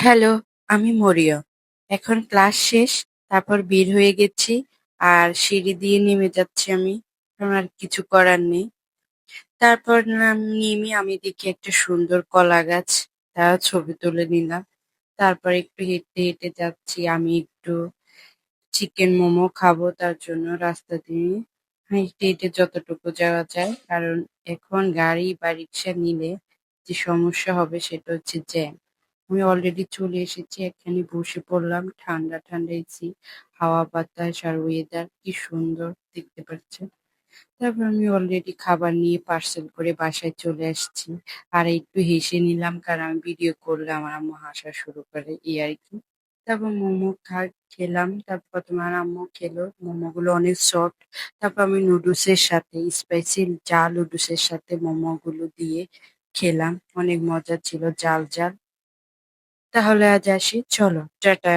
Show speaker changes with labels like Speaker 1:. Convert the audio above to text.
Speaker 1: Hello, আমি মরিয়ম। এখন class শেষ, তারপর বের হয়ে গেছি। আর সিঁড়ি দিয়ে নেমে যাচ্ছি আমি। কারণ আর কিছু করার নেই। তারপর নেমে আমি দেখি একটা সুন্দর কলা গাছ। তার ছবি তুলে নিলাম। তারপর একটু হেঁটে, হেঁটে যাচ্ছি। আমি একটু চিকেন মোমো খাবো তার জন্য রাস্তা দিয়ে হেঁটে, হেঁটে যতটুকু যাওয়া যায়। কারণ এখন গাড়ি বা রিক্সা নিলে যে সমস্যা হবে সেটা হচ্ছে জ্যাম। আমি অলরেডি চলে এসেছি। এখানে বসে পড়লাম। ঠান্ডা, ঠান্ডা এসি, হাওয়া বাতাস আর ওয়েদার কি সুন্দর দেখতে পাচ্ছেন। তারপর আমি অলরেডি খাবার নিয়ে পার্সেল করে বাসায় চলে আসছি। আর একটু হেসে নিলাম কারণ আমি ভিডিও করলে আমার আম্মু হাসা শুরু করে এই আরকি। তারপর মোমো খেলাম। তারপর তোমার আম্মু খেলো। মোমোগুলো অনেক সফট। তারপর আমি নুডলসের সাথে স্পাইসি জাল নুডলসের সাথে মোমোগুলো দিয়ে খেলাম। অনেক মজা ছিল জাল, জাল। তাহলে আজ আসি। চলো, টাটা।